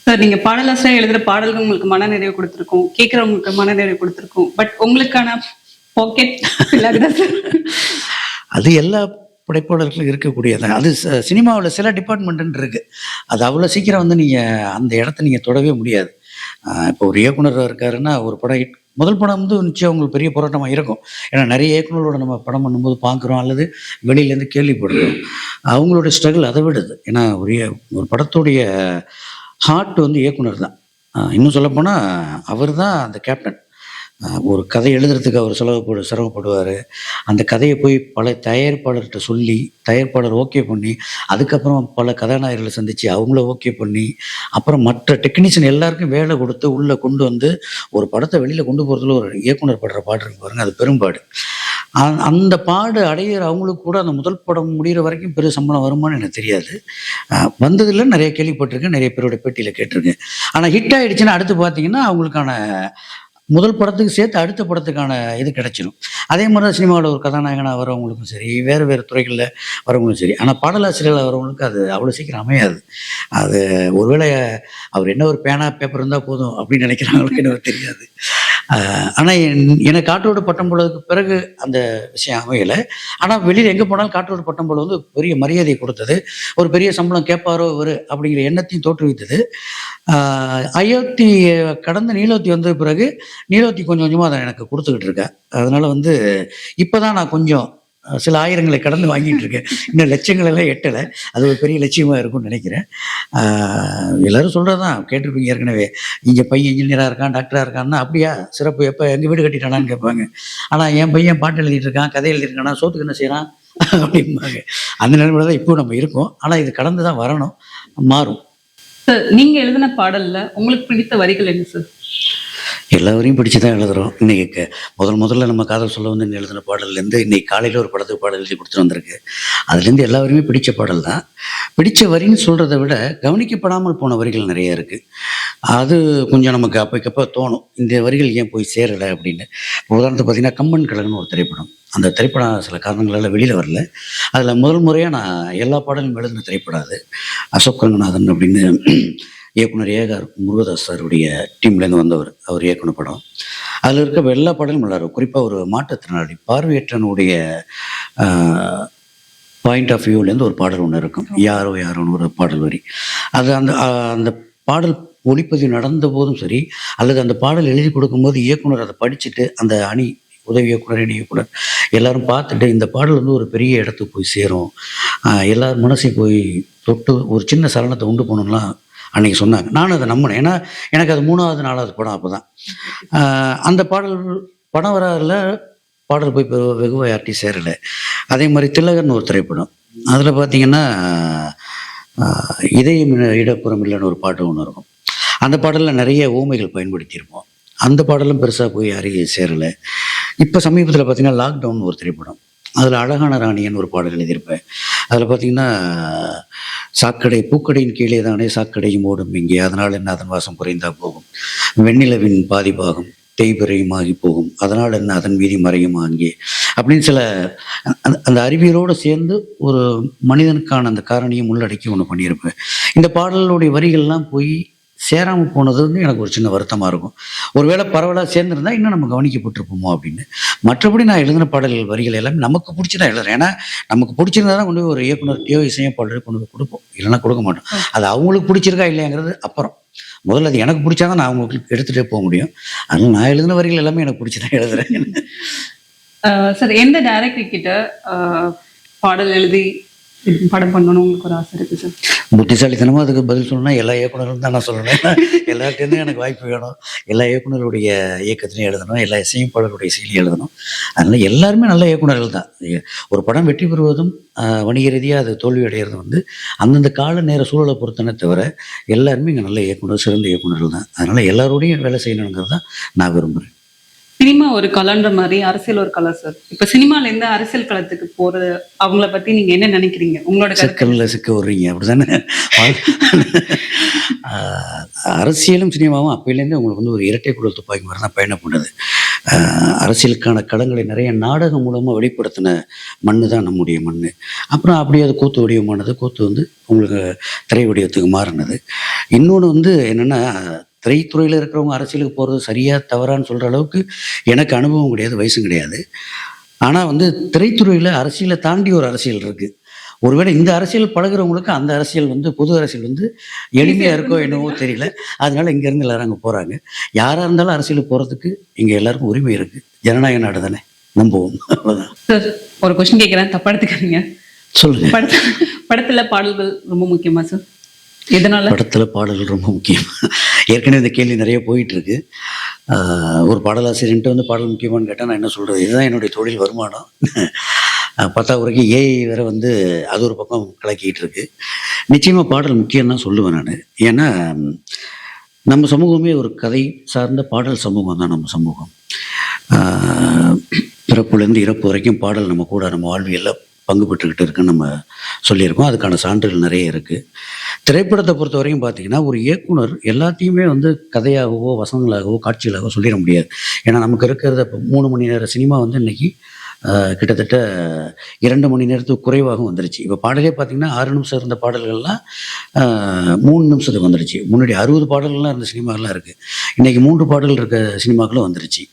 Sir நீங்க பாடலாசிரியர் எழுதுற பாடல்கள் உங்களுக்கு மனநிறைவு கொடுத்துருக்கும், கேட்கறவங்களுக்கு மனநிறைவு கொடுத்துருக்கும். பட் உங்களுக்கான பாக்கெட் ஃபில் ஆகுதா சார்? அது எல்லா படைப்பாளர்களும் இருக்கக்கூடியதான். அது சினிமாவில் சில டிபார்ட்மெண்ட்டுன்னு இருக்கு. அது அவ்வளோ சீக்கிரம் வந்து நீங்கள் அந்த இடத்த நீங்கள் தொடவே முடியாது. இப்போ ஒரு இயக்குனர் இருக்காருன்னா ஒரு படம் முதல் படம் வந்து நிச்சயம் உங்களுக்கு பெரிய போராட்டமாக இருக்கும். ஏன்னா நிறைய இயக்குனரோட நம்ம படம் பண்ணும்போது பார்க்குறோம் அல்லது வெளியிலேருந்து கேள்விப்படுறோம். அவங்களோட ஸ்ட்ரகிள் அதை விடுது. ஏன்னா ஒரு படத்துடைய ஹார்ட் வந்து இயக்குனர் தான். இன்னும் சொல்லப்போனால் அவர் தான் அந்த கேப்டன். ஒரு கதை எழுதுறதுக்கு அவர் சிரமப்படுவார். அந்த கதையை போய் பல தயாரிப்பாளர்கிட்ட சொல்லி, தயாரிப்பாளர் ஓகே பண்ணி, அதுக்கப்புறம் பல கதாநாயகர்களை சந்தித்து அவங்கள ஓகே பண்ணி, அப்புறம் மற்ற டெக்னீஷியன் எல்லாருக்கும் வேலை கொடுத்து உள்ளே கொண்டு வந்து ஒரு படத்தை வெளியில் கொண்டு போகிறதுல ஒரு இயக்குனர் படுற பாடு இருக்கு பாருங்க, அது பெரும்பாடு. அந்த பாடு அடையிற அவங்களுக்கு கூட அந்த முதல் படம் முடிகிற வரைக்கும் பெரிய சம்பளம் வருமானு எனக்கு தெரியாது. வந்ததில்லை, நிறைய கேள்விப்பட்டிருக்கேன், நிறைய பேரோட பேட்டியில் கேட்டிருக்கேன். ஆனால் ஹிட் ஆகிடுச்சுன்னா அடுத்து பார்த்தீங்கன்னா அவங்களுக்கான முதல் படத்துக்கு சேர்த்து அடுத்த படத்துக்கான இது கிடைச்சிடும். அதே மாதிரி தான் சினிமாவில் ஒரு கதாநாயகனாக வரவங்களுக்கும் சரி, வேறு வேறு துறைகளில் வரவங்களும் சரி. ஆனால் பாடலாசிரியர்களாக வரவங்களுக்கு அது அவ்வளோ சீக்கிரம் அமையாது. அது ஒருவேளை அவர் என்ன ஒரு பேனா பேப்பர் இருந்தால் போதும் அப்படின்னு நினைக்கிறாங்களுக்கு எனக்கு தெரியாது. ஆனால் எனக்கு காற்றோடு பட்டம் போலதுக்கு பிறகு அந்த விஷயம் அமையலை. ஆனால் வெளியில் எங்கே போனாலும் காற்றோடு பட்டம் போல வந்து பெரிய மரியாதையை கொடுத்தது. ஒரு பெரிய சம்பளம் கேட்பாரோ இவர் அப்படிங்கிற எண்ணத்தையும் தோற்றுவித்தது. அயோத்தி கடந்து நீலோத்தி வந்த பிறகு நீலோத்தி கொஞ்சம் கொஞ்சமாக அதை எனக்கு கொடுத்துக்கிட்டு இருக்கேன். அதனால் வந்து இப்போ தான் நான் கொஞ்சம் சில ஆயிரங்களை கடந்து வாங்கிட்டு இருக்கேன். இன்னும் லட்சங்கள் எல்லாம் எட்டலை. அது ஒரு பெரிய லட்சியமாக இருக்கும்னு நினைக்கிறேன். எல்லோரும் சொல்கிறது தான் கேட்டிருப்பீங்க ஏற்கனவே. இங்கே பையன் இன்ஜினியராக இருக்கான், டாக்டராக இருக்கான்னா, அப்படியா சிறப்பு, எப்போ எங்கள் வீடு கட்டிட்டானான்னு கேட்பாங்க. ஆனால் என் பையன் பாட்டு எழுதிட்டு இருக்கான், கதை எழுதியிருக்கானா, சோத்துக்கு என்ன செய்கிறான் அப்படிம்பாங்க. அந்த நிலைமையில தான் இப்போ நம்ம இருக்கோம். ஆனால் இது கடந்து தான் வரணும், மாறும். சார் நீங்க எழுதின பாடல்ல உங்களுக்கு பிடித்த வரிகள் என்ன சார்? எல்லாரையும் பிடிச்சி தான் எழுதுகிறோம். இன்றைக்கி முதல்ல நம்ம காதல் சொல்ல வந்து எழுதின பாடல்லேருந்து இன்றைக்கி காலையில் ஒரு படத்துக்கு பாடல் எழுதி கொடுத்துட்டு வந்திருக்கு. அதுலேருந்து எல்லாருமே பிடிச்ச பாடல் தான். பிடிச்ச வரின்னு சொல்கிறத விட கவனிக்கப்படாமல் போன வரிகள் நிறைய இருக்குது. அது கொஞ்சம் நமக்கு அப்போக்கப்போ தோணும், இந்த வரிகள் ஏன் போய் சேரலை அப்படின்னு. உதாரணத்துக்கு பார்த்திங்கன்னா கம்பன் கழகம்னு ஒரு திரைப்படம். அந்த திரைப்படம் சில காரணங்களால் வெளியில் வரல. அதில் முதல் முறையாக நான் எல்லா பாடலும் எழுதின திரைப்படம் அது. அசோக் ரங்கநாதன் அப்படின்னு இயக்குனர் ஏஆர் முருகதாஸ் சாருடைய டீம்லேருந்து வந்தவர், அவர் இயக்குனர் படம். அதில் இருக்க எல்லா பாடலும் நல்லாயிருக்கும். குறிப்பாக ஒரு மாற்றுத்திறனாளி பார்வையற்றனுடைய பாயிண்ட் ஆஃப் வியூலேருந்து ஒரு பாடல் ஒன்று இருக்கும், யாரோ யாரோன்னு ஒரு பாடல் வரி. அது அந்த அந்த பாடல் ஒளிப்பதிவு நடந்த போதும் சரி, அல்லது அந்த பாடல் எழுதி கொடுக்கும்போது இயக்குனர் அதை படிச்சுட்டு அந்த அணி உதவி இயக்குனர், இணை இயக்குனர் எல்லாரும் பார்த்துட்டு இந்த பாடல் வந்து ஒரு பெரிய இடத்துக்கு போய் சேரும், எல்லார் மனசையும் போய் தொட்டு ஒரு சின்ன சலனத்தை உண்டு பண்ணணும்லாம் அன்றைக்கி சொன்னாங்க. நானும் அதை நம்பினேன். ஏன்னா எனக்கு அது 3வது 4வது படம். அப்போ தான் அந்த படம் வராதில் பாடல் போய் வெகுவாக யார்ட்டையும் சேரலை. அதே மாதிரி திலகர்னு ஒரு திரைப்படம், அதில் பார்த்திங்கன்னா இதயம் இடப்புறம் இல்லைன்னு ஒரு பாட்டு ஒன்று இருக்கும். அந்த பாடலில் நிறைய ஊமைகள் பயன்படுத்தியிருப்போம். அந்த பாடலும் பெருசாக போய் யாரையும் சேரலை. இப்போ சமீபத்தில் பார்த்திங்கன்னா லாக்டவுன் ஒரு திரைப்படம், அதில் அழகான ராணியன்னு ஒரு பாடல் எழுதியிருப்பேன். அதில் பார்த்திங்கன்னா சாக்கடை பூக்கடையின் கீழே தானே சாக்கடையும் ஓடும் இங்கே, அதனால் என்ன அதன் வாசம் குறைந்தா போகும், வெண்ணிலவின் பாதிப்பாகும் தேய்பிரையும் ஆகி போகும், அதனால் என்ன அதன் மீதி மறையும் அங்கே அப்படின்னு சில அந்த அறிவியலோடு சேர்ந்து ஒரு மனிதனுக்கான அந்த காரணியும் உள்ளடக்கி ஒன்று பண்ணியிருப்பேன். இந்த பாடலுடைய வரிகள்லாம் போய் சேராமல் போனது வந்து எனக்கு ஒரு சின்ன வருத்தமாக இருக்கும். ஒருவேளை பரவலாக சேர்ந்துருந்தா இன்னும் நம்ம கவனிக்கப்பட்டிருப்போமோ அப்படின்னு. மற்றபடி நான் எழுதின பாடல்கள் வரிகள் எல்லாமே நமக்கு பிடிச்சி தான் எழுதுறேன். ஏன்னா நமக்கு பிடிச்சிருந்தா தான் கொண்டு போய் ஒரு இயக்குனர்கிட்டையோ இசையமைப்பாளரையோ கொண்டு போய் கொடுப்போம், இல்லைன்னா கொடுக்க மாட்டோம். அது அவங்களுக்கு பிடிச்சிருக்கா இல்லையாங்கிறது அப்புறம். முதல்ல அது எனக்கு பிடிச்சா தான் நான் அவங்களுக்கு எடுத்துகிட்டே போக முடியும். அதனால் நான் எழுதின வரிகள் எல்லாமே எனக்கு பிடிச்சி தான் எழுதுறேன். சார் எந்த டைரக்டர் கிட்ட பாடல் எழுதி படம் பண்ணணும் உங்களுக்கு ஒரு ஆசை இருக்கு சார்? புத்திசாலித்தனமாக அதுக்கு பதில் சொல்லணும்னா எல்லா இயக்குனரும் தான் நான் சொல்லணும். எல்லார்ட்டேருந்தும் எனக்கு வாய்ப்பு வேணும். எல்லா இயக்குனருடைய இயக்கத்திலையும் எழுதணும், எல்லா இசையமைப்பாளருடைய இசையிலையும் எழுதணும். அதனால் எல்லாருமே நல்ல இயக்குனர்கள் தான். ஒரு படம் வெற்றி பெறுவதும் வணிக ரீதியாக அது தோல்வி அடைகிறது வந்து அந்தந்த கால நேர சூழலை பொறுத்தனே தவிர எல்லாருமே இங்கே நல்ல இயக்குனர், சிறந்த இயக்குனர்கள் தான். அதனால் எல்லாரோடையும் வேலை செய்யணுங்கிறது தான் நான் விரும்புகிறேன். சினிமா ஒரு கலன்ற மாதிரி அரசியல் ஒரு கலர் சார். இப்ப சினிமால இருந்து அரசியல் களத்துக்கு போறது அவங்கள பத்தி நீங்க என்ன நினைக்கிறீங்க? உங்களோட சிக்கல்ல சிக்க வர்றீங்க அப்படிதானே? அரசியலும் சினிமாவும் அப்பையிலேருந்து உங்களுக்கு வந்து ஒரு இரட்டை குடல் துப்பாக்கி மாதிரி தான் பயணம் பண்ணுது. அரசியலுக்கான களங்களை நிறைய நாடகம் மூலமாக வெளிப்படுத்தின மண்ணு தான் நம்முடைய மண். அப்புறம் அப்படியே அது கூத்து வடிவமானது, கூத்து வந்து உங்களுக்கு திரை வடிவத்துக்கு மாறினது. இன்னொன்று வந்து என்னென்னா, திரைத்துறையில் இருக்கிறவங்க அரசியலுக்கு போகிறது சரியா தவறான்னு சொல்கிற அளவுக்கு எனக்கு அனுபவம் கிடையாது, வயசும் கிடையாது. ஆனால் வந்து திரைத்துறையில் அரசியலை தாண்டி ஒரு அரசியல் இருக்குது. ஒருவேளை இந்த அரசியல் பழகுறவங்களுக்கு அந்த அரசியல் வந்து பொது அரசியல் வந்து எளிமையாக இருக்கோ என்னவோ தெரியல. அதனால இங்கேருந்து எல்லாரும் அங்கே போகிறாங்க. யாராக இருந்தாலும் அரசியலுக்கு போகிறதுக்கு இங்கே எல்லாருக்கும் உரிமை இருக்குது. ஜனநாயக நாடு தானே, நம்புவோம். அவ்வளோதான். சார், ஒரு கொஸ்டின் கேட்குறேன், தப்பா எடுத்துக்காதீங்க. சொல்லுங்கள். படத்துல பாடல்கள் ரொம்ப முக்கியமா சார்? எதனால? படத்தில் பாடல்கள் ரொம்ப முக்கியம். ஏற்கனவே இந்த கேள்வி நிறைய போயிட்டுருக்கு. ஒரு பாடலாசிரியன்ட்டு வந்து பாடல் முக்கியமானு கேட்டால் நான் என்ன சொல்கிறது? இதுதான் என்னுடைய தொழில் வருமானம். 10வது வரைக்கும் ஏஐ வேற வந்து அது ஒரு பக்கம் கலக்கிட்டு இருக்கு. நிச்சயமாக பாடல் முக்கியம் தான் சொல்லுவேன் நான். ஏன்னா நம்ம சமூகமே ஒரு கதை சார்ந்த பாடல் சமூகம் தான் நம்ம சமூகம். பிறப்புலேருந்து இறப்பு வரைக்கும் பாடல் நம்ம கூட நம்ம வாழ்வியலில் பங்கு பெற்றுக்கிட்டு இருக்குன்னு நம்ம சொல்லியிருக்கோம். அதுக்கான சான்றுகள் நிறைய இருக்குது. திரைப்படத்தை பொறுத்த வரைக்கும் பார்த்தீங்கன்னா, ஒரு இயக்குனர் எல்லாத்தையுமே வந்து கதையாகவோ வசனங்களாகவோ காட்சிகளாகவோ சொல்லிட முடியாது. ஏன்னா நமக்கு இருக்கிறத இப்போ 3 மணி நேர சினிமா வந்து இன்னைக்கு கிட்டத்தட்ட 2 மணி நேரத்துக்கு குறைவாகவும் வந்துருச்சு. இப்போ பாடலே பார்த்தீங்கன்னா 6 நிமிஷம் இருந்த பாடல்கள்லாம் 3 நிமிஷத்துக்கு வந்துருச்சு. முன்னாடி 60 பாடல்கள்லாம் இருந்த சினிமாக்கெல்லாம் இருக்குது. இன்றைக்கி 3 பாடல் இருக்க சினிமாக்களும் வந்துருச்சு.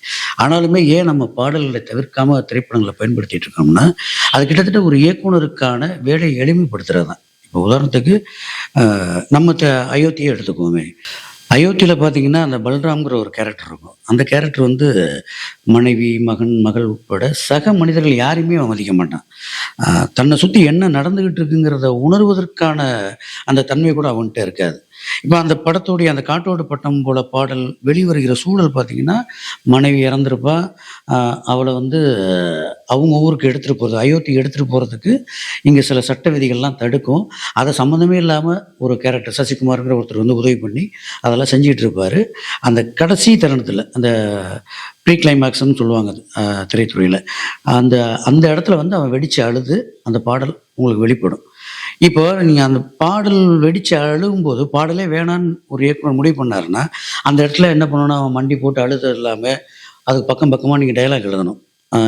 ஆனாலுமே ஏன் நம்ம பாடல்களை தவிர்க்காமல் திரைப்படங்களை பயன்படுத்திகிட்டு இருக்கோம்னா, அது கிட்டத்தட்ட ஒரு இயக்குனருக்கான வேலையை எளிமைப்படுத்துறது தான். இப்போ உதாரணத்துக்கு நம்ம அயோத்தியை எடுத்துக்குவோமே. அயோத்தியில் பார்த்தீங்கன்னா, அந்த பல்ராம்ங்கிற ஒரு கேரக்டர் இருக்கும். அந்த கேரக்டர் வந்து மனைவி, மகன், மகள் உட்பட சக மனிதர்கள் யாரையுமே அவன் மதிக்க மாட்டான். தன்னை சுற்றி என்ன நடந்துக்கிட்டு இருக்குங்கிறத உணர்வதற்கான அந்த தன்மை கூட அவன்கிட்ட இருக்காது. இப்போ அந்த படத்தோடைய அந்த காட்டோடு பட்டம் போல பாடல் வெளிவருகிற சூழல் பார்த்தீங்கன்னா, மனைவி இறந்துருப்பா. அவளை வந்து அவங்க ஊருக்கு எடுத்துகிட்டு போகிறது, அயோத்தி எடுத்துகிட்டு போகிறதுக்கு இங்கே சில சட்ட விதிகள்லாம் தடுக்கும். அதை சம்மந்தமே இல்லாமல் ஒரு கேரக்டர் சசிகுமார்ங்கிற ஒருத்தர் வந்து உதவி பண்ணி அதெல்லாம் செஞ்சிகிட்டு இருப்பார். அந்த கடைசி தருணத்தில் அந்த ப்ரீ கிளைமேக்ஸ்ன்னு சொல்லுவாங்க திரைத்துறையில். அந்த அந்த இடத்துல வந்து அவன் வெடித்து அழுது அந்த பாடல் உங்களுக்கு வெளிப்படும். இப்போ நீங்கள் அந்த பாடல் வெடித்து அழுகும்போது பாடலே வேணான்னு ஒரு இயக்குனர் முடிவு பண்ணாருன்னா, அந்த இடத்துல என்ன பண்ணணும்னா, அவன் மண்டி போட்டு அழுது இல்லாமல் அதுக்கு பக்கம் பக்கமாக நீங்கள் டயலாக் எழுதணும்.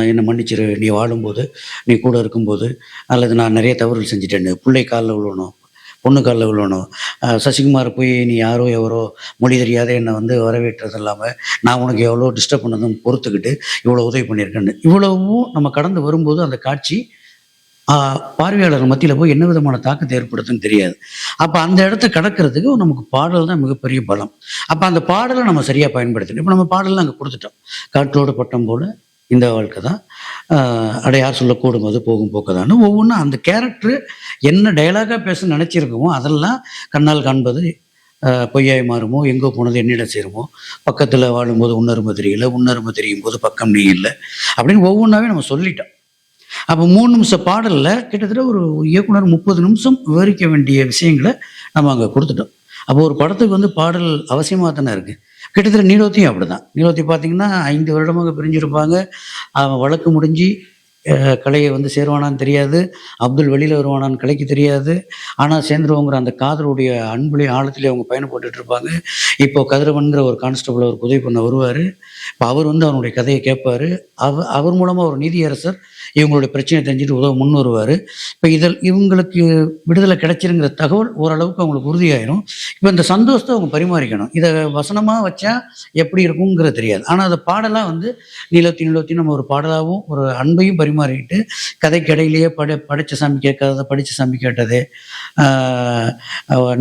என்னை மன்னிச்சிரு, நீ வாழும்போது, நீ கூட இருக்கும்போது, அல்லது நான் நிறைய தவறுகள் செஞ்சுட்டேன்னு பிள்ளை காலில் விழணும், பொண்ணு காலில் விழணும். சசிகுமார் போய் நீ யாரோ எவரோ மொழி தெரியாத என்னை வந்து வரவேற்றது இல்லாமல் நான் உனக்கு எவ்வளோ டிஸ்டர்ப் பண்ணதும் பொறுத்துக்கிட்டு இவ்வளோ உதவி பண்ணியிருக்கேன்னு இவ்வளவும் நம்ம கடந்து வரும்போது அந்த காட்சி பார்வையாளர் மத்தியில் போய் என்ன விதமான தாக்கத்தை ஏற்படுத்துன்னு தெரியாது. அப்போ அந்த இடத்த கடக்கிறதுக்கு நமக்கு பாடல் தான் மிகப்பெரிய பலம். அப்போ அந்த பாடலை நம்ம சரியாக பயன்படுத்தணும். இப்போ நம்ம பாடலாம் அங்கே கொடுத்துட்டோம். காற்றோடு பட்டம் போல இந்த வாழ்க்கை தான், அடையார் சொல்லக்கூடும் அது போகும் போக்கதான்னு ஒவ்வொன்றும் அந்த கேரக்டரு என்ன டயலாகாக பேச நினச்சிருக்கோமோ அதெல்லாம் கண்ணால் காண்பது பொய்யாய் மாறுமோ, எங்கோ போனது என்னிடம் சேருமோ, பக்கத்தில் வாழும்போது உன்னருமை தெரியல, உன்னருமை தெரியும் போது பக்கம் நீ இல்லை அப்படின்னு ஒவ்வொன்றாவே நம்ம சொல்லிட்டோம். அப்போ 3 நிமிஷ பாடலில் கிட்டத்தட்ட ஒரு இயக்குனர் 30 நிமிஷம் விவரிக்க வேண்டிய விஷயங்களை நம்ம அங்கே கொடுத்துட்டோம். அப்போ ஒரு படத்துக்கு வந்து பாடல் அவசியமாக தானே இருக்குது. கிட்டத்தட்ட நீலோத்தியும் அப்படி தான். நீலோத்தி பார்த்தீங்கன்னா 5 வருடமாக பிரிஞ்சிருப்பாங்க. அவன் வழக்கு முடிஞ்சு கலையை வந்து சேருவானான்னு தெரியாது, அப்துல் வெளியில் வருவானான்னு கலைக்கு தெரியாது. ஆனால் சேர்ந்துருவோங்கிற அந்த காதலுடைய அன்புலேயே ஆழத்துலேயே அவங்க பயணப்பட்டுட்டு இருப்பாங்க. இப்போ கதிரவன்கிற ஒரு கான்ஸ்டபிள் அவருக்கு உதவி பண்ண வருவார். இப்போ அவர் வந்து அவனுடைய கதையை கேட்பார். அவர் மூலமாக ஒரு நீதியரசர் இவங்களுடைய பிரச்சனையை தெரிஞ்சுட்டு உதவ முன் வருவார். இப்போ இவங்களுக்கு விடுதலை கிடைச்சிருங்கிற தகவல் ஓரளவுக்கு அவங்களுக்கு உறுதியாயிரும். இப்போ இந்த சந்தோஷத்தை அவங்க பரிமாறிக்கணும். இதை வசனமாக வச்சா எப்படி இருக்குங்கிறது தெரியாது. ஆனால் அதை பாடலாக வந்து நீலோத்தி நம்ம ஒரு பாடலாகவும் ஒரு அன்பையும் பரிமாறிக்கிட்டு கதைக்கு இடையிலேயே படைச்ச சாமி கேட்காத படித்த சாமி கேட்டது,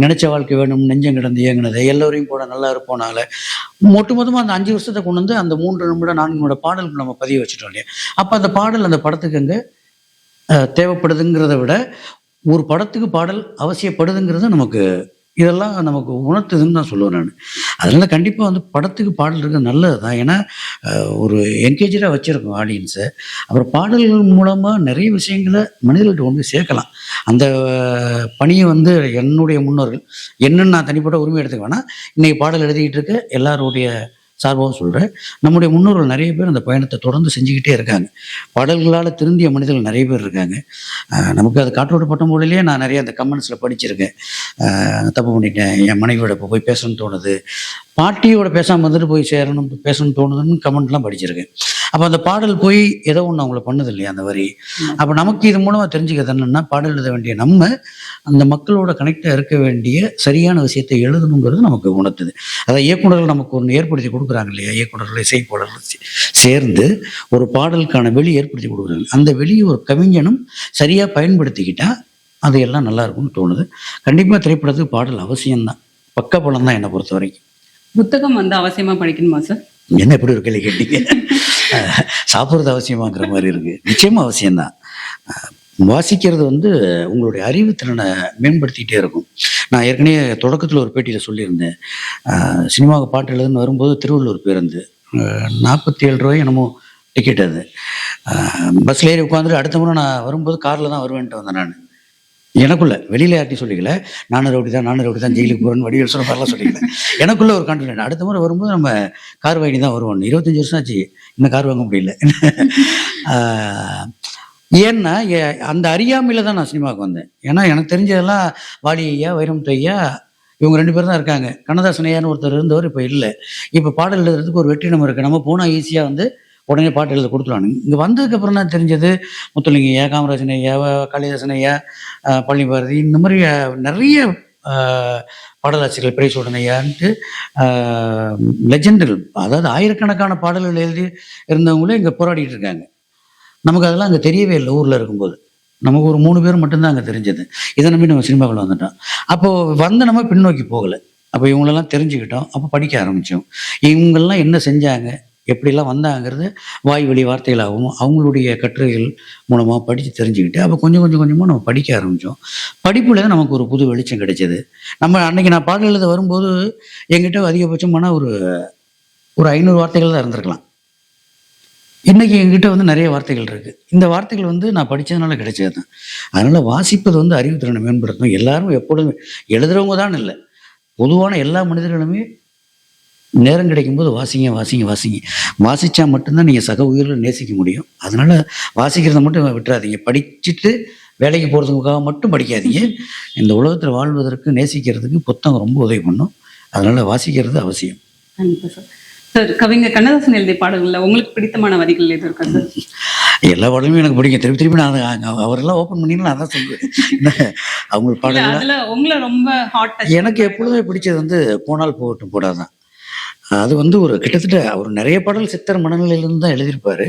நினைச்ச வாழ்க்கை வேணும் நெஞ்சம் கிடந்து இயங்கினது, எல்லோரையும் போட நல்லா இருப்போனால மொத்தமாக அந்த 5 வருஷத்தை கொண்டு வந்து அந்த 3 நிமிடம் 4 நிமிட பாடல்கள் நம்ம பதிய வச்சுட்டோம் இல்லையா. அப்போ அந்த பாடல் அந்த படத்துக்கு அங்கே தேவைப்படுதுங்கிறத விட ஒரு படத்துக்கு பாடல் அவசியப்படுதுங்கிறது நமக்கு இதெல்லாம் நமக்கு உணர்த்துதுன்னு தான் சொல்லுவேன் நான். அதனால் கண்டிப்பாக வந்து படத்துக்கு பாடல் இருக்கிறது நல்லது தான். ஏன்னா ஒரு என்கேஜாக வச்சுருக்கோம் ஆடியன்ஸை. அப்புறம் பாடல்கள் மூலமாக நிறைய விஷயங்களை மனிதர்கள்ட்ட கொண்டு சேர்க்கலாம். அந்த பணியை வந்து என்னுடைய முன்னோர்கள் என்னென்னு நான் தனிப்பட்ட உரிமை எடுத்துக்க வேணாம். இன்றைக்கி பாடல் எழுதிக்கிட்டு இருக்க எல்லாருடைய சார்பாகவும் சொல்கிறேன். நம்முடைய முன்னோர்கள் நிறைய பேர் அந்த பயணத்தை தொடர்ந்து செஞ்சுக்கிட்டே இருக்காங்க. பாடல்களால் திருந்திய மனிதர்கள் நிறைய பேர் இருக்காங்க. நமக்கு அது காற்றோட பட்டம் போலிலேயே நான் நிறைய அந்த கமெண்ட்ஸில் படிச்சிருக்கேன். தப்பு பண்ணிட்டேன், என் மனைவியோட இப்போ போய் பேசணும்னு தோணுது, பாட்டியோட பேசாமல் வந்துட்டு போய் சேரணும் பேசணும்னு தோணுதுன்னு கமெண்ட்லாம் படிச்சிருக்கேன். அப்போ அந்த பாடல் போய் ஏதோ ஒன்று அவங்கள பண்ணுது இல்லையா அந்த வரி. அப்போ நமக்கு இது மூலமாக தெரிஞ்சுக்கிறது என்னென்னா, பாடல் எழுத வேண்டிய நம்ம அந்த மக்களோட கனெக்டாக இருக்க வேண்டிய சரியான விஷயத்தை எழுதணுங்கிறது நமக்கு உணர்த்துது. அதாவது இயக்குநர்கள் நமக்கு ஒன்று ஏற்படுத்தி கொடுக்குறாங்க இல்லையா, இயக்குநர்கள் இசைப்பாடல்கள் சேர்ந்து ஒரு பாடலுக்கான வெளி ஏற்படுத்தி கொடுக்குறாங்க. அந்த வெளியை ஒரு கவிஞனும் சரியாக பயன்படுத்திக்கிட்டால் அது எல்லாம் நல்லா இருக்கும்னு தோணுது. கண்டிப்பாக திரைப்படத்துக்கு பாடல் அவசியம்தான், பக்க பலம் தான் என்னை பொறுத்த வரைக்கும். புத்தகம் வந்து அவசியமா படிக்கணுமா சார்? என்ன எப்படி ஒரு கேள்வி கேட்டீங்க? சாப்பிட்றது அவசியமாங்கிற மாதிரி இருக்கு. நிச்சயமா அவசியம்தான். வாசிக்கிறது வந்து உங்களுடைய அறிவுத்திறனை மேம்படுத்திக்கிட்டே இருக்கும். நான் ஏற்கனவே தொடக்கத்தில் ஒரு பேட்டியில் சொல்லியிருந்தேன். சினிமாவுக்கு பாட்டு எழுதுன்னு வரும்போது திருவள்ளூர் பேருந்து 47 ரூபாய் என்னமோ டிக்கெட். அது பஸ்ஸில் ஏறி உட்காந்துட்டு அடுத்த முறை நான் வரும்போது காரில் தான் வருவேன்ட்டு வந்தேன். நான் எனக்குள்ள வெளியில் யார்ட்டையும் சொல்லிக்கல, நானும் ரவுடி தான் ஜெயிலுக்கு போகிறேன்னு வடிவேல் சொன்ன மாதிரிலாம் சொல்லிக்கல. எனக்குள்ள ஒரு கான்ஃபிடென்ட், அடுத்த முறை வரும்போது நம்ம கார் வாங்கி தான் வருவோம். 25 வருஷம் ஆச்சு இன்னும் கார் வாங்க முடியல. ஏன்னா அந்த அறியாமையில் தான் நான் சினிமாவுக்கு வந்தேன். ஏன்னா எனக்கு தெரிஞ்சதெல்லாம் வாலி ஐயா, வைரமுத்து ஐயா, இவங்க 2 பேர் தான் இருக்காங்க. கண்ணதாசன் ஐயான்னு ஒருத்தர் இருந்தவர் இப்போ இல்லை. இப்போ பாடல் எழுதுறதுக்கு ஒரு வெற்றி நம்ம இருக்குது. நம்ம போனால் ஈஸியாக வந்து உடனே பாட்டு எழுத கொடுத்துருவானுங்க. இங்கே வந்ததுக்கப்புறம் தான் தெரிஞ்சது, முத்துலிங்க ஐயா, காமராஜன் ஐயா, காளிதாசன் ஐயா, பழனி பாரதி, இந்த மாதிரி நிறைய பாடலாசிரியர்கள், பிரைசோடன் ஐயான்ட்டு லெஜெண்டர்கள், அதாவது ஆயிரக்கணக்கான பாடல்கள் எழுதி இருந்தவங்களே இங்கே போராடிட்டு இருக்காங்க. நமக்கு அதெல்லாம் அங்கே தெரியவே இல்லை. ஊரில் இருக்கும்போது நமக்கு ஒரு 3 பேர் மட்டும்தான் அங்கே தெரிஞ்சது. இதை நம்பி நம்ம சினிமாக்குள்ள வந்துட்டோம். அப்போது வந்து நம்ம பின்னோக்கி போகலை. அப்போ இவங்களெல்லாம் தெரிஞ்சுக்கிட்டோம். அப்போ படிக்க ஆரம்பித்தோம். இவங்கெல்லாம் என்ன செஞ்சாங்க, எப்படிலாம் வந்தாங்கிறது வாய் வழி வார்த்தைகளாகவும் அவங்களுடைய கட்டுரைகள் மூலமாக படித்து தெரிஞ்சுக்கிட்டு அப்போ கொஞ்சமாக நம்ம படிக்க ஆரம்பித்தோம். படிப்புல தான் நமக்கு ஒரு புது வெளிச்சம் கிடைச்சது. நம்ம அன்னைக்கு நான் பாடல் எழுத வரும்போது என்கிட்ட அதிகபட்சமான ஒரு 500 வார்த்தைகள் தான் இருந்திருக்கலாம். இன்னைக்கு என்கிட்ட வந்து நிறைய வார்த்தைகள் இருக்கு. இந்த வார்த்தைகள் வந்து நான் படித்ததுனால கிடைச்சது தான். அதனால வாசிப்பது வந்து அறிவுத்திறனை மேம்படுத்தணும். எல்லாரும் எப்பொழுதுமே எழுதுறவங்க தான் இல்லை, பொதுவான எல்லா மனிதர்களுமே நேரம் கிடைக்கும்போது வாசிங்க. வாசிச்சா மட்டும்தான் நீங்கள் சக உயிரில் நேசிக்க முடியும். அதனால வாசிக்கிறத மட்டும் விட்டுறாதீங்க. படிச்சுட்டு வேலைக்கு போகிறதுக்காக மட்டும் படிக்காதீங்க. இந்த உலகத்தில் வாழ்வதற்கு, நேசிக்கிறதுக்கு புத்தகம் ரொம்ப உதவி பண்ணும். அதனால வாசிக்கிறது அவசியம். கண்டிப்பா சார். சார், கவிஞர் கண்ணதாசன் எழுதிய பாடல்கள்ல உங்களுக்கு பிடித்தமான வரிகள் எது இருக்கா சார்? எல்லா பாடலுமே எனக்கு பிடிக்கும். திருப்பி நான் அவரெல்லாம் ஓப்பன் பண்ணி நான் தான் சொல்லுவேன். அவங்க பாடல்கள் அதுல உங்களை ரொம்ப ஹாட் எனக்கு எப்பொழுதுமே பிடிச்சது வந்து போனால் போகட்டும் போடாதான். அது வந்து ஒரு கிட்டத்தட்ட அவர் நிறைய பாடல் சித்தர் மனநிலையிலிருந்து தான் எழுதியிருப்பாரு.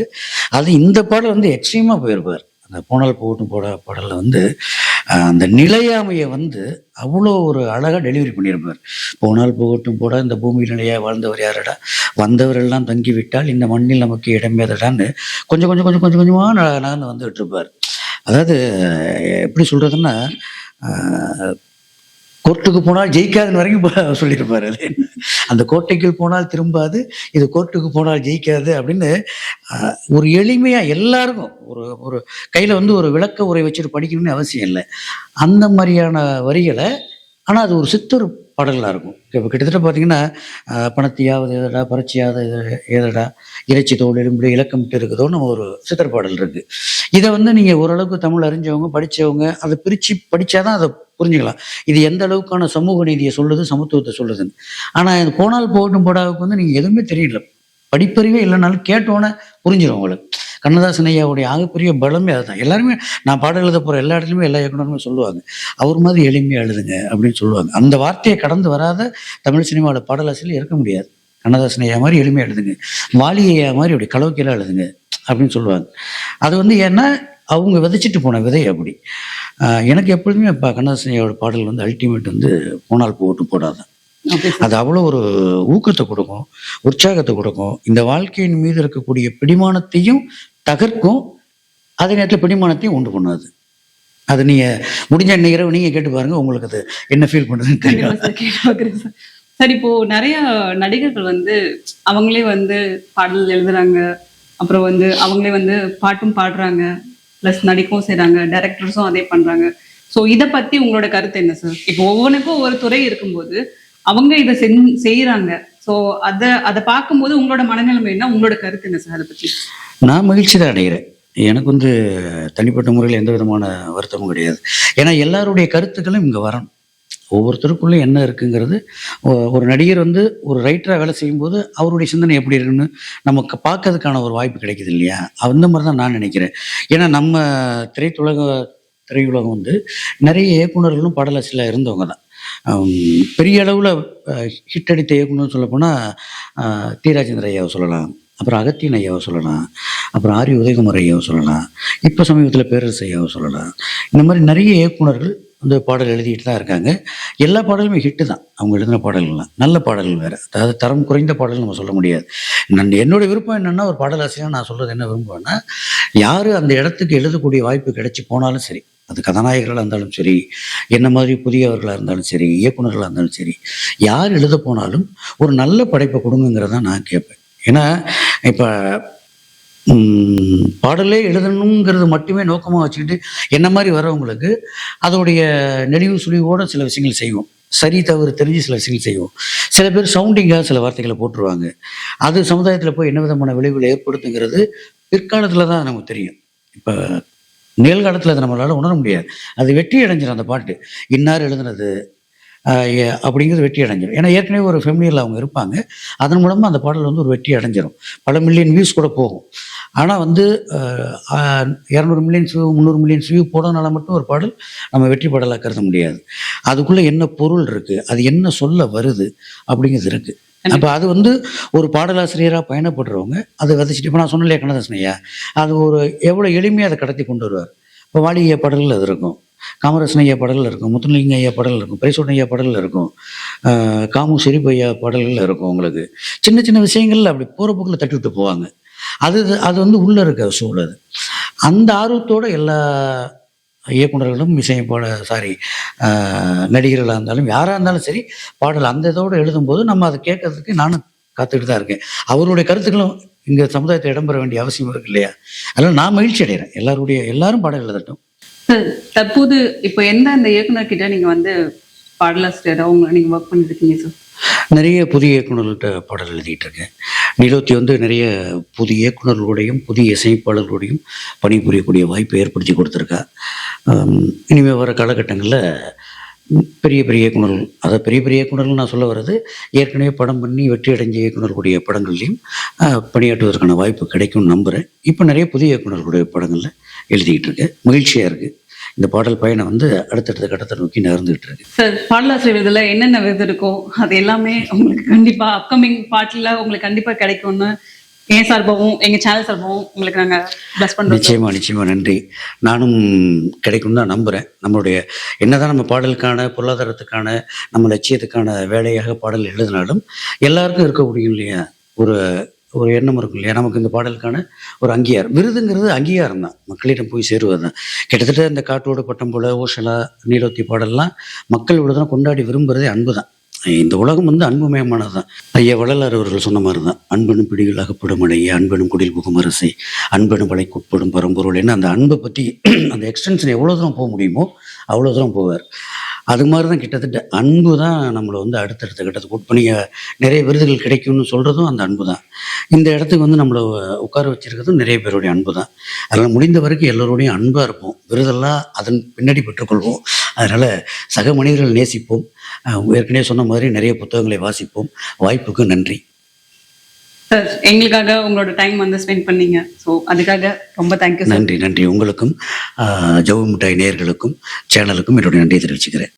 அது இந்த பாடல் வந்து எக்ஸ்ட்ரீமாக போயிருப்பார். அந்த போனால் போகட்டும் போடா பாடலில் வந்து அந்த நிலையாமையை வந்து அவ்வளோ ஒரு அழகாக டெலிவரி பண்ணியிருப்பார். போனால் போகட்டும் போடா, இந்த பூமியில் நிலையாக வாழ்ந்தவர் யாரடா, வந்தவரெல்லாம் தங்கிவிட்டால் இந்த மண்ணில் நமக்கு இடமேதடான்னு கொஞ்சமாக நகர்ந்து வந்துகிட்டு இருப்பார். அதாவது எப்படி சொல்கிறதுன்னா, கோர்ட்டுக்கு போனால் ஜெயிக்காதுன்னு வரைக்கும் சொல்லியிருப்பாரு. அது அந்த கோட்டைக்குள் போனால் திரும்பாது, இது கோர்ட்டுக்கு போனால் ஜெயிக்காது அப்படின்னு ஒரு எளிமையாக எல்லாருக்கும் ஒரு கையில் வந்து ஒரு விளக்க உரை வச்சுட்டு படிக்கணும்னு அவசியம் இல்லை. அந்த மாதிரியான வரிகளை, ஆனால் அது ஒரு சித்தர் பாடல்களாக இருக்கும். இப்போ கிட்டத்தட்ட பார்த்தீங்கன்னா, பணத்தையாவது எதடா, பறச்சியாவது ஏதடா, இறைச்சி தோல் எலும்புல இலக்கமிட்டு இருக்குதோன்னு நம்ம ஒரு சித்தர் பாடல் இருக்குது. இதை வந்து நீங்கள் ஓரளவுக்கு தமிழ் அறிஞ்சவங்க, படித்தவங்க அதை பிரித்து படித்தாதான் அதை புரிஞ்சுக்கலாம். இது எந்த அளவுக்கான சமூக நீதியை சொல்லுது, சமத்துவத்தை சொல்லுதுன்னு. ஆனால் இது போனால் போகட்டும் போடாவுக்கு வந்து நீங்கள் எதுவுமே தெரியல, படிப்பறிவே இல்லைனாலும் கேட்டோன்னே புரிஞ்சிடும் உங்களுக்கு. கண்ணதாசன் ஐயாவுடைய ஆகப்பெரிய பலமே அதுதான். எல்லாருமே நான் பாடல் எழுத போகிற எல்லா இடத்துலையுமே எல்லா இயக்குனருமே சொல்லுவாங்க, அவர் மாதிரி எளிமையாக எழுதுங்க அப்படின்னு சொல்லுவாங்க. அந்த வார்த்தையை கடந்து வராத தமிழ் சினிமாவில் பாடலாசிரியர் இருக்க முடியாது. கண்ணதாசன் ஐயா மாதிரி எளிமையாக எழுதுங்க, வாலி ஐயா மாதிரி அப்படி கலோக்கியெல்லாம் எழுதுங்க அப்படின்னு சொல்லுவாங்க. அது வந்து ஏன்னா அவங்க விதைச்சிட்டு போன விதை அப்படி. எனக்கு எப்பொழுதுமே இப்போ கண்ணதாசன் ஐயாவோட பாடல் வந்து அல்டிமேட் வந்து போனால் போகட்டும் போடாதான். அது அவ்வளோ ஒரு ஊக்கத்தை கொடுக்கும், உற்சாகத்தை கொடுக்கும். இந்த வாழ்க்கையின் மீது இருக்கக்கூடிய பிடிமானத்தையும் தகர்க்கும், அதே நேரத்தில் பிடிமானத்தையும் உண்டு பண்ணாது. அது நீங்கள் முடிஞ்ச இரவு நீங்கள் கேட்டு பாருங்க, உங்களுக்கு அது என்ன ஃபீல் பண்ணுறதுன்னு தெரியும். சரி, இப்போ நிறைய நடிகர்கள் வந்து அவங்களே வந்து பாடல் எழுதுறாங்க, அப்புறம் வந்து அவங்களே வந்து பாட்டும் பாடுறாங்க, ப்ளஸ் நடிக்கவும் செய்கிறாங்க, டைரக்டர்ஸும் அதே பண்ணுறாங்க. ஸோ இதை பற்றி உங்களோட கருத்து என்ன சார்? இப்போ ஒவ்வொன்றுக்கும் ஒவ்வொரு துறை இருக்கும்போது அவங்க இதை செய்யறாங்க. ஸோ ஸோ அதை பார்க்கும்போது உங்களோட மனநிலைமை என்ன, உங்களோட கருத்து என்ன சார் அதை பத்தி? நான் மகிழ்ச்சி தான் அடைகிறேன். எனக்கு வந்து தனிப்பட்ட முறையில் எந்த விதமான வருத்தமும் கிடையாது. ஏன்னா எல்லாருடைய கருத்துக்களும் இங்கே வரணும். ஒவ்வொருத்தருக்குள்ளே என்ன இருக்குங்கிறது, ஒரு நடிகர் வந்து ஒரு ரைட்டராக வேலை செய்யும்போது அவருடைய சிந்தனை எப்படி இருக்குன்னு நமக்கு பார்க்கறதுக்கான ஒரு வாய்ப்பு கிடைக்குது இல்லையா? அந்த மாதிரி தான் நான் நினைக்கிறேன். ஏன்னா நம்ம திரையுலகம் வந்து நிறைய இயக்குனர்களும் பாடலாசிரியர்களாக இருந்தவங்க தான். பெரிய அளவில் ஹிட் அடித்த இயக்குனர்னு சொல்லப்போனால் டி. ராஜேந்திர ஐயாவை சொல்லலாம், அப்புறம் அகத்தியன் ஐயாவை சொல்லலாம், அப்புறம் ஆர். உதயகுமார் ஐயாவை சொல்லலாம், இப்போ சமீபத்தில் பேரரசு ஐயாவை சொல்லலாம். இந்த மாதிரி நிறைய இயக்குனர்கள் வந்து பாடல் எழுதிட்டு தான் இருக்காங்க. எல்லா பாடலுமே ஹிட்டு தான். அவங்க எழுதின பாடல்கள்லாம் நல்ல பாடல்கள் வேறு. அதாவது தரம் குறைந்த பாடல் நம்ம சொல்ல முடியாது. என்னோட விருப்பம் என்னென்னா, ஒரு பாடலாசிரியர் நான் சொல்கிறது என்ன விரும்புவேன்னா, யார் அந்த இடத்துக்கு எழுதக்கூடிய வாய்ப்பு கிடைச்சி போனாலும் சரி, அது கதாநாயகர்களாக இருந்தாலும் சரி, என்ன மாதிரி புதியவர்களாக இருந்தாலும் சரி, இயக்குனர்களாக இருந்தாலும் சரி, யார் எழுத போனாலும் ஒரு நல்ல படைப்பை கொடுங்கிறத நான் கேட்பேன். ஏன்னா இப்போ பாடலே எழுதணுங்கிறது மட்டுமே நோக்கமாக வச்சுக்கிட்டு என்ன மாதிரி வரவங்களுக்கு அதோடைய நெளிவு சுழிவோட சில விஷயங்கள் செய்வோம். சரி தவறு தெரிஞ்சு சில விஷயங்கள் செய்வோம். சில பேர் சவுண்டிங்காக சில வார்த்தைகளை போட்டுருவாங்க. அது சமுதாயத்தில் போய் என்ன விதமான விளைவுகளை ஏற்படுத்துங்கிறது பிற்காலத்தில் தான் நமக்கு தெரியும். இப்போ நிகழ்காலத்தில் அதை நம்மளால் உணர முடியாது. அது வெற்றி அடைஞ்சிடும் அந்த பாட்டு. இன்னார் எழுதுனது அப்படிங்கிறது வெற்றி அடைஞ்சிடும். ஏன்னா ஏற்கனவே ஒரு ஃபெமிலியரில் அவங்க இருப்பாங்க. அதன் மூலமாக அந்த பாடல் வந்து ஒரு வெற்றி அடைஞ்சிடும். பல மில்லியன் வியூஸ் கூட போகும். ஆனால் வந்து 200 மில்லியன்ஸ் வியூ 300 மில்லியன்ஸ் வியூ போடுறதுனால மட்டும் ஒரு பாடல் நம்ம வெற்றி பாடலாக கருத முடியாது. அதுக்குள்ளே என்ன பொருள் இருக்குது, அது என்ன சொல்ல வருது அப்படிங்கிறது இருக்குது. அப்போ அது வந்து ஒரு பாடலாசிரியராக பயணப்படுறவங்க அதை விதைச்சிட்டு, இப்போ நான் சொன்னேன் இல்லையா கண்ணதாசன் ஐயா, அது ஒரு எவ்வளோ எளிமையாக அதை கடத்தி கொண்டு வருவார். இப்போ வாலிய பாடல்கள் அது இருக்கும், காமராசன் ஐயா பாடல்கள் இருக்கும், முத்துலிங்க ஐயா பாடல்கள் இருக்கும், பிரைசோடன் ஐயா பாடல்கள் இருக்கும், காமு ஷெரீப் ஐயா பாடல்கள் இருக்கும். உங்களுக்கு சின்ன சின்ன விஷயங்கள்ல அப்படி போகிற போக்கில் தட்டி விட்டு போவாங்க. அது வந்து உள்ளே இருக்க சூழல். அது அந்த ஆர்வத்தோட எல்லா இயக்குனர்களும் நடிகர்களாக இருந்தாலும் யாராக இருந்தாலும் சரி, பாடல் அந்த இதோடு எழுதும்போது நம்ம அதை கேட்கறதுக்கு நானும் காத்துக்கிட்டு தான் இருக்கேன். அவருடைய கருத்துக்களும் இங்கே சமுதாயத்தை இடம்பெற வேண்டிய அவசியம் இருக்கு இல்லையா? அதனால் நான் மகிழ்ச்சி அடைகிறேன். எல்லாரும் பாடல் எழுதட்டும். தற்போது இப்போ எந்த இயக்குனர் கிட்ட நீங்க வந்து பாடலாசிரியராக நீங்க ஒர்க் பண்ணிட்டு இருக்கீங்க சார்? நிறைய புதிய இயக்குனர்கள்ட்ட பாடல் எழுதிட்டு இருக்கேன். நிலோத்தி வந்து நிறைய புதிய இயக்குனர்களோடையும் புதிய இசைப்பாளர்களோடையும் பணிபுரியக்கூடிய வாய்ப்பை ஏற்படுத்தி கொடுத்துருக்கா. இனிமேல் வர காலகட்டங்களில் பெரிய பெரிய இயக்குனர்கள், அதாவது பெரிய பெரிய இயக்குனர்கள் நான் சொல்ல வர்றது, ஏற்கனவே படம் பண்ணி வெற்றி அடைஞ்ச இயக்குனர்களுடைய படங்கள்லையும் பணியாற்றுவதற்கான வாய்ப்பு கிடைக்கும்னு நம்புகிறேன். இப்போ நிறைய புதிய இயக்குனர்களுடைய படங்களில் எழுதிக்கிட்டு இருக்கேன். மகிழ்ச்சியாக இருக்குது. இந்த பாடல் பயணம் வந்து அடுத்தடுத்த கட்டத்தை நோக்கி நகர்ந்துகிட்டு இருக்கு. சார், பாடலாசிரியர் விருதுல என்னென்ன விருது இருக்கோ அது எல்லாமே உங்களுக்கு கண்டிப்பா அப்கமிங் பார்ட்ல உங்களுக்கு கண்டிப்பா கிடைக்கும்னு என் சார்பாகவும் எங்க சேனல் சார்பாகவும் உங்களுக்கு நாங்க பிளஸ் பண்றோம். நிச்சயமா நன்றி. நானும் கிடைக்கும் தான் நம்புறேன். நம்மளுடைய என்னதான் நம்ம பாடலுக்கான பொருளாதாரத்துக்கான நம்ம லட்சியத்துக்கான வேலையாக பாடல் எழுதினாலும் எல்லாருக்கும் இருக்கக்கூடிய இல்லையா ஒரு எண்ணம் இருக்கும் இல்லையா? நமக்கு இந்த பாடலுக்கான ஒரு அங்கீகாரம், விருதுங்கிறது அங்கீகாரம் தான், மக்களிடம் போய் சேருவது தான். கிட்டத்தட்ட இந்த காட்டோட பட்டம் போல, ஓஷலா, நீலோத்தி பாடல்லாம் மக்கள் இவ்வளோதான் கொண்டாடி விரும்புகிறதே அன்பு தான். இந்த உலகம் வந்து அன்புமயமானது தான். ஐயா வள்ளலார் அவர்கள் சொன்ன மாதிரி தான், அன்பெனும் பிடிகள் அகப்படும் அடைய, அன்பெனும் குடில் புகும் அரசை, அன்பெனும் வளைக்குட்படும் பரம்பொருள். என்ன அந்த அன்பை பற்றி அந்த எக்ஸ்டென்ஷன் எவ்வளோ தூரம் போக முடியுமோ அவ்வளோ தூரம் போவார். அது மாதிரி தான் கிட்டத்தட்ட அன்பு தான் நம்மளை வந்து அடுத்தடுத்த கட்டத்துக்கு உட்பணிய நிறைய விருதுகள் கிடைக்கும்னு சொல்கிறதும் அந்த அன்பு தான். இந்த இடத்துக்கு வந்து நம்மளை உட்கார வச்சிருக்கிறதும் நிறைய பேருடைய அன்பு தான். அதனால் முடிந்த வரைக்கும் எல்லோருடையும் அன்பாக இருப்போம். விருதெல்லாம் அதன் பின்னாடி பெற்றுக்கொள்வோம். அதனால் சக மனிதர்கள் நேசிப்போம். ஏற்கனவே சொன்ன மாதிரி நிறைய புத்தகங்களை வாசிப்போம். வாய்ப்புக்கு நன்றி சார். எங்களுக்காக உங்களோட டைம் வந்து ஸ்பெண்ட் பண்ணீங்க. ஸோ அதுக்காக ரொம்ப தேங்க்யூ. நன்றி. உங்களுக்கும் ஜவு மிட்டாய் நேயர்களுக்கும் சேனலுக்கும் என்னுடைய நன்றியை தெரிவிச்சுக்கிறேன்.